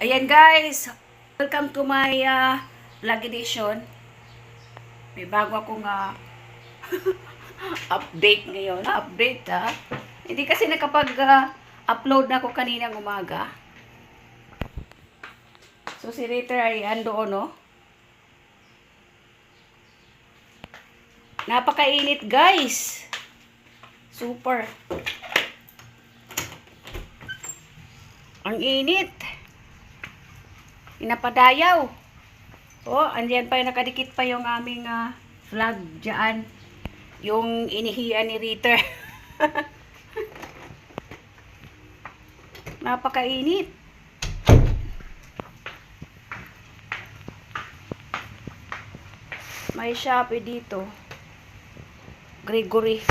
Ayan guys, welcome to my vlog edition. May bago akong update ngayon. Update Hindi kasi nakapag-upload na ako kaninang umaga. So si Ritter ay andoon, no? Napakainit guys. Super. Ang init. Pinapadayaw. Oh, andiyan pa yung nakadikit pa yung aming flag dyan. Yung inihian ni Ritter. Napakainit. May Shopee dito. Gregory.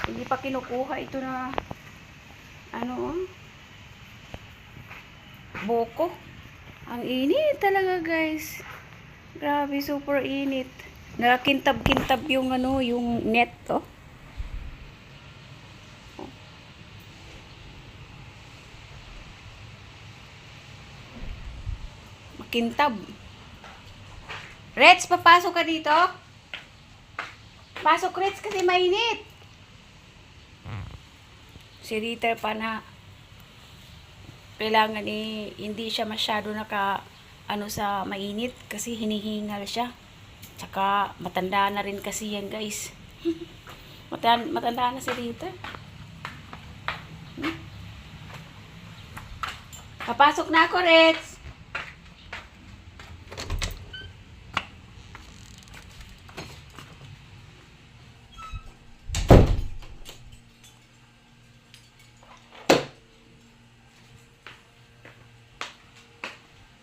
Hindi pa kinukuha ito na Boko. Ang init talaga guys. Grabe, super init. Nakakintab-kintab yung yung net to. Makintab. Reds, papasok ka dito? Pasok Reds kasi mainit. Si Ritter pa na kailangan hindi siya masyado sa mainit kasi hinihingal siya. Tsaka matanda na rin kasi yan guys. matanda na si Rita. Papasok na ako, Reds.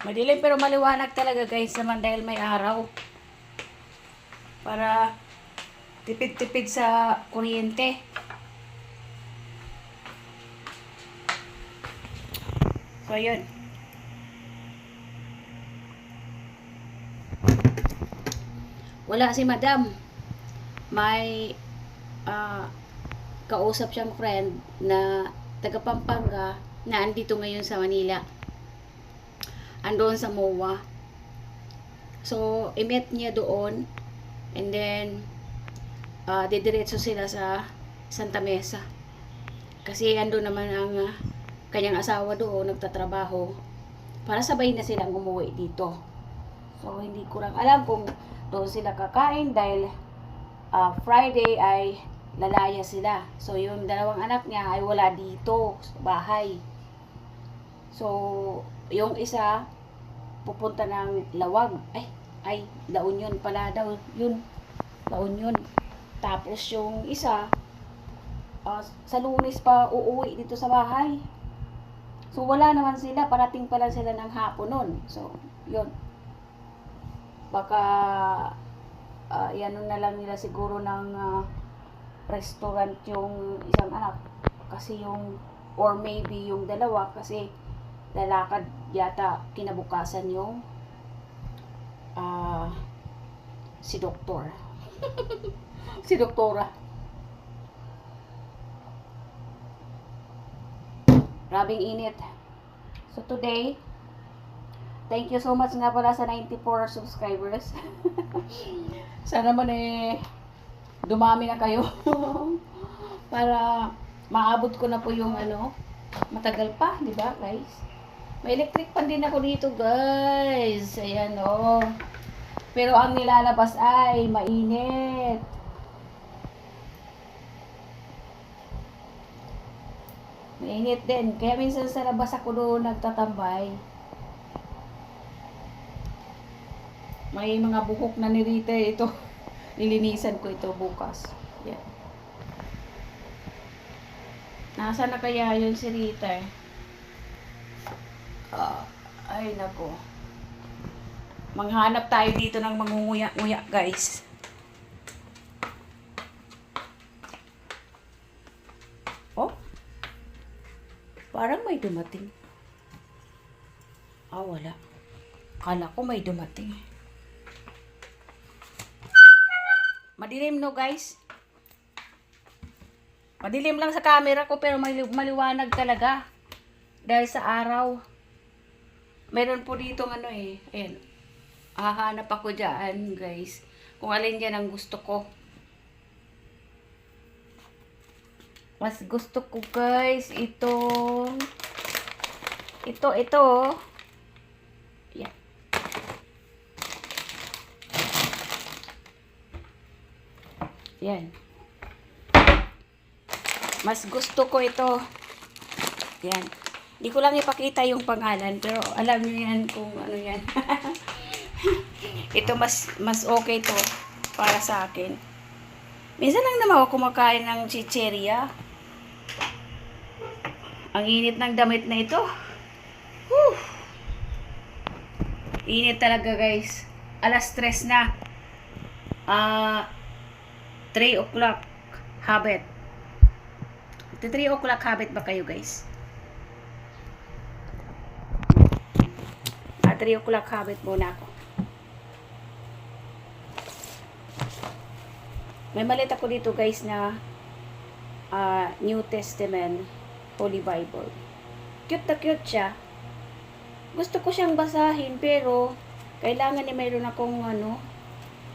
Madilim pero maliwanag talaga guys naman dahil may araw. Para tipid-tipid sa kuryente. So, yun. Wala si Madam. May kausap siyang friend na taga Pampanga na andito ngayon sa Manila. Andoon sa MOA. So, i-meet niya doon. And then, didiretso sila sa Santa Mesa. Kasi andoon naman ang kanyang asawa doon, nagtatrabaho. Para sabay na silang umuwi dito. So, hindi ko lang alam kung doon sila kakain dahil Friday ay lalaya sila. So, yung dalawang anak niya ay wala dito sa bahay. So, yung isa pupunta ng Lawag. La Union pala daw. Yun. La Union. Tapos yung isa sa Lunes pa uuwi dito sa bahay. So, wala naman sila. Parating pa lang sila ng hapon nun. So, yun. Baka yan na lang nila siguro ng restaurant yung isang anak. Kasi or maybe yung dalawa kasi lalakad yata kinabukasan yung si doktor. Si doktora. Grabing init. So today, thank you so much nga pala sa 94 subscribers. Sana man dumami na kayo. Para maabot ko na po yung matagal pa, di ba guys? May electric pan din ako dito guys. Ayan Pero ang nilalabas ay mainit. Mainit din. Kaya minsan sa labas ako doon nagtatambay. May mga buhok na ni Rita ito. Nilinisan ko ito bukas. Yan. Nasaan na kaya yun si Rita? Ay nako. Manghanap tayo dito ng mangunguya-nguya guys. Oh. Parang may dumating. Wala. Kala ko may dumating. Madilim no guys. Madilim lang sa camera ko pero maliwanag talaga. Dahil sa araw. Meron po dito ano eh. Ayan. Hahanap ako dyan, guys. Kung alin dyan ang gusto ko. Mas gusto ko, guys, itong... Ito. Oh. Yan. Yan. Mas gusto ko ito. Yan. Hindi ko lang ipakita yung pangalan, pero alam niyo yan kung ano yan. Ito mas okay to para sa akin. Minsan lang naman ako kumakain ng chicheria. Ang init ng damit na ito. Whew. Init talaga, guys. Alas 3 na. 3 o'clock habit. 3 o'clock habit ba kayo, guys? 3 o'clock habit muna ako. May malit ako dito, guys, na New Testament Holy Bible. Cute na cute siya. Gusto ko siyang basahin, pero kailangan ni mayroon akong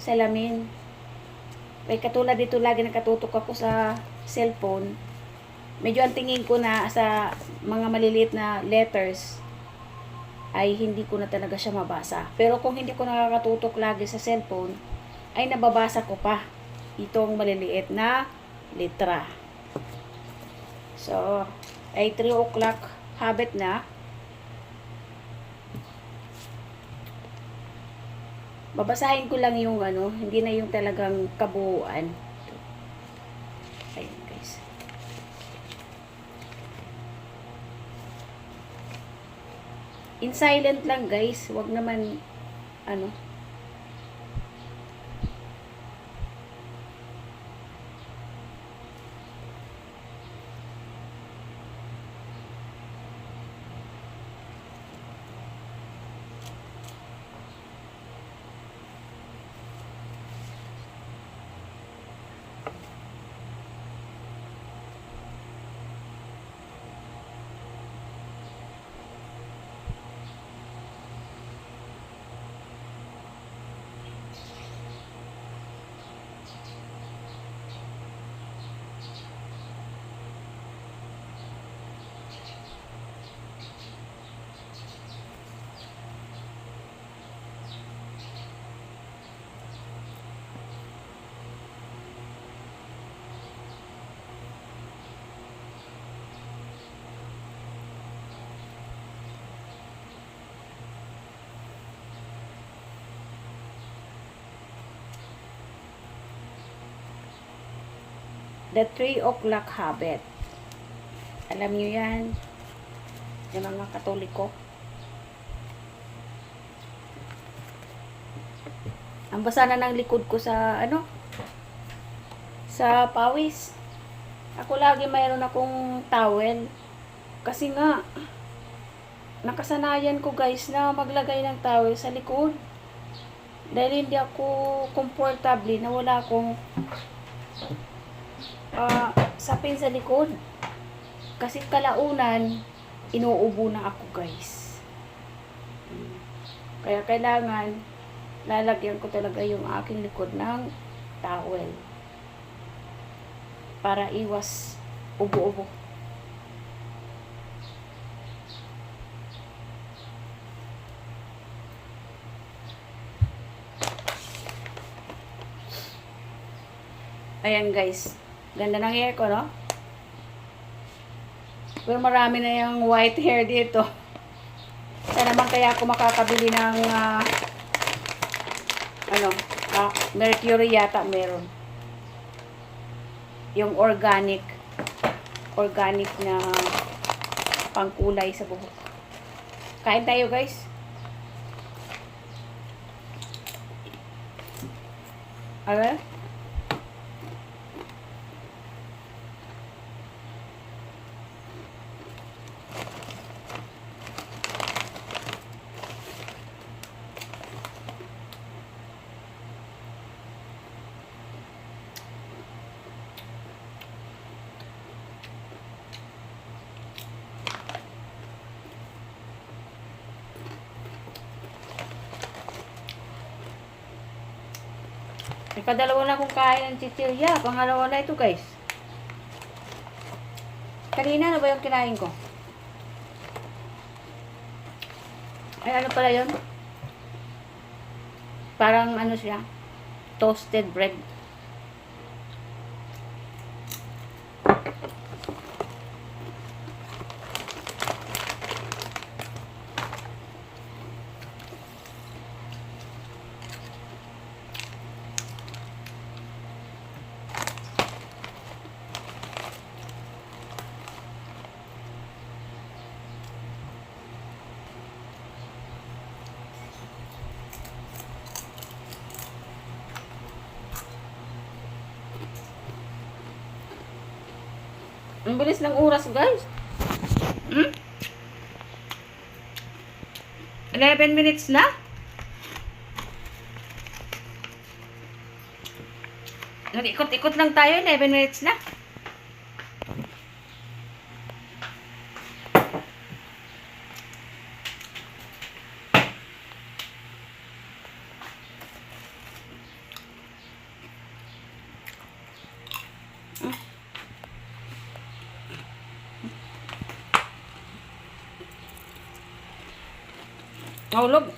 salamin. May katulad dito, lagi nakatutok ako sa cellphone. Medyo ang tingin ko na sa mga maliliit na letters ay hindi ko na talaga siya mabasa. Pero kung hindi ko nakakatutok lagi sa cellphone, ay nababasa ko pa itong maliliit na letra. So, ay 3 o'clock habit na. Babasahin ko lang yung hindi na yung talagang kabuuan. Ayun, guys. In silent lang, guys. Wag naman the 3 o'clock habit. Alam nyo yan, yung mga Katoliko. Ang basa na ng likod ko sa sa pawis. Ako lagi mayroon akong towel. Kasi nga, nakasanayan ko, guys, na maglagay ng towel sa likod. Dahil hindi ako comfortable na wala akong sapin sa likod. Kasi kalaunan, inuubo na ako, guys. Kaya kailangan, lalagyan ko talaga yung aking likod ng towel. Para iwas ubo-ubo. Ayan, guys. Ganda ng hair ko, no? Pero marami na yung white hair dito. Saan naman kaya ako makakabili ng Mercury yata meron. Yung organic na pangkulay sa buhok. Kain tayo, guys. Alright? Ikadalawa na akong kain ng chichirya. Pangalawa na ito, guys. Kanina na ba yung kinain ko? Ay, ano pala yun? Parang ano siya? Toasted bread. Ang bilis ng oras, guys. 11 minutes na? Nag-ikot-ikot lang tayo, 11 minutes na. Mahulog.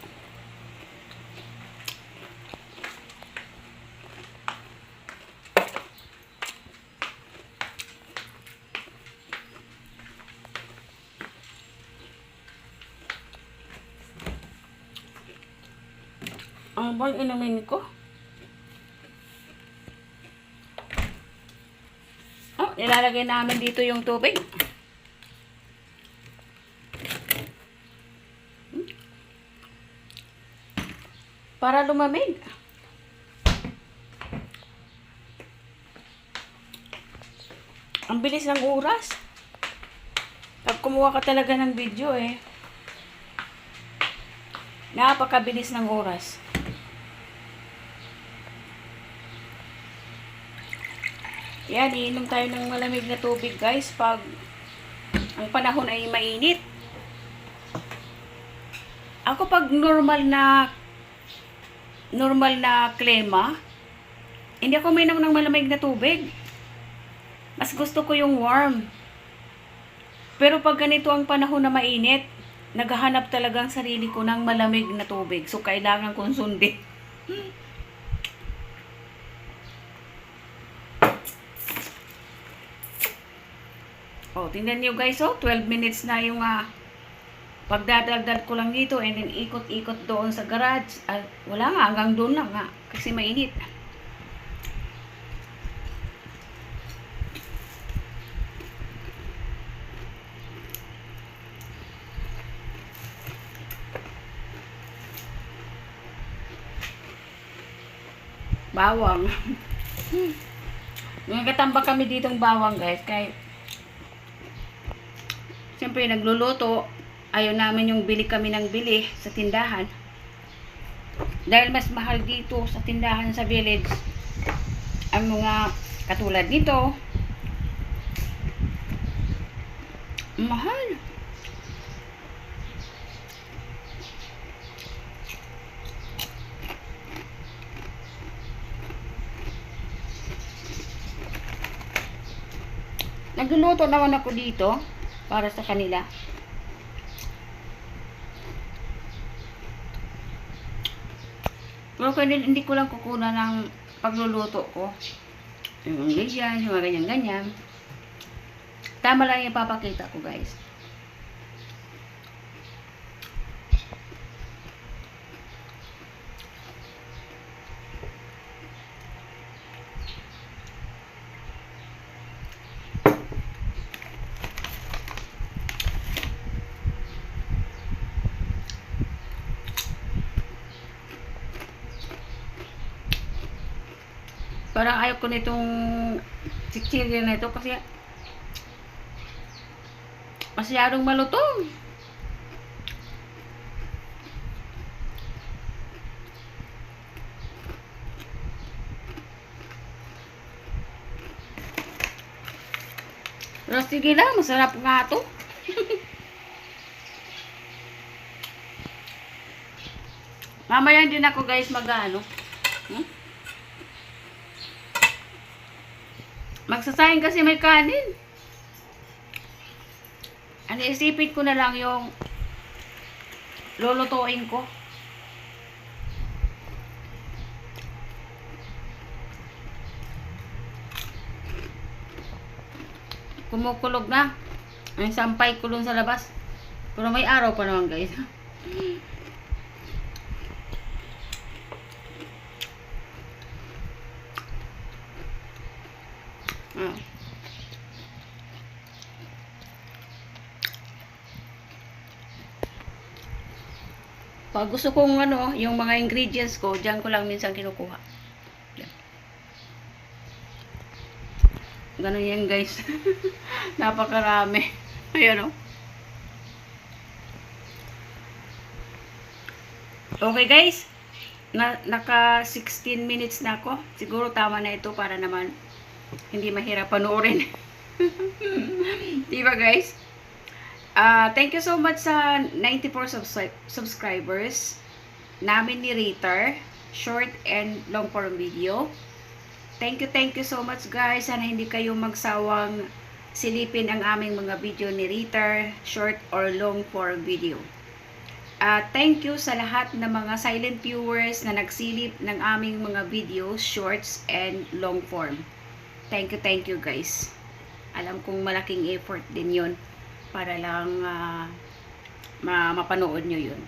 Ang ba yung inumin ko? Oh, nilalagay namin dito yung tubig. Para lumamig. Ang bilis ng oras. Pag kumuha ka talaga ng video napakabilis ng oras. Yan, iinom tayo ng malamig na tubig, guys, pag ang panahon ay mainit. Ako pag normal na klima, hindi ako uminom ng malamig na tubig. Mas gusto ko yung warm. Pero pag ganito ang panahon na mainit, naghahanap talaga ang sarili ko ng malamig na tubig. So, kailangan kong sundin. Oh, tingnan nyo guys, 12 minutes na yung pagdadaldal ko lang dito and then ikot-ikot doon sa garage. Wala nga, hanggang doon lang nga. Kasi mainit. Bawang. Nagkatambak kami ditong bawang, guys. Kaya siyempre, nagluluto. Ayaw namin yung bili kami ng bili sa tindahan. Dahil mas mahal dito sa tindahan sa village ang mga katulad nito. Mahal. Nagluluto naman ako dito para sa kanila. Pero kaya hindi ko lang kukunan ng pagluluto ko. Yung ganyan, yung ganyan-ganyan. Tama lang yung papakita ko, guys. Parang ayaw ko nitong chichirya na ito kasi masyadong malutong. Pero sige lang, masarap nga ito. Mamaya din ako guys mag-ano. Sa sayang kasi may kanin. Ano, isipin ko na lang yung lulutuin ko. Kumukulog na. Ang sampay ko dun sa labas. Pero may araw pa naman, guys. Ah. Pag gusto kong ano, yung mga ingredients ko, diyan ko lang minsan kinukuha. Ganun yan, guys. Napakarami. Ayan, oh. Okay, guys. Naka 16 minutes na ako. Siguro tama na ito para naman hindi mahirap panoorin. Diba, guys? Thank you so much sa 94 subscribers namin ni Ritter. Short and long form video. Thank you so much, guys. Sana hindi kayo magsawang silipin ang aming mga video ni Ritter, short or long form video. Thank you sa lahat ng mga silent viewers na nagsilip ng aming mga videos, shorts and long form. Thank you, guys. Alam kong malaking effort din yun para lang mapanood nyo yun.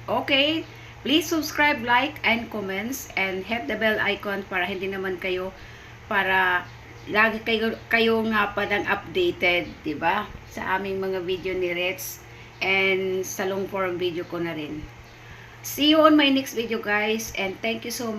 Okay. Please subscribe, like, and comments, and hit the bell icon para hindi naman kayo, para lagi kayo nga padang updated, diba? Sa aming mga video ni Reds, and sa long form video ko na rin. See you on my next video, guys, and thank you so much.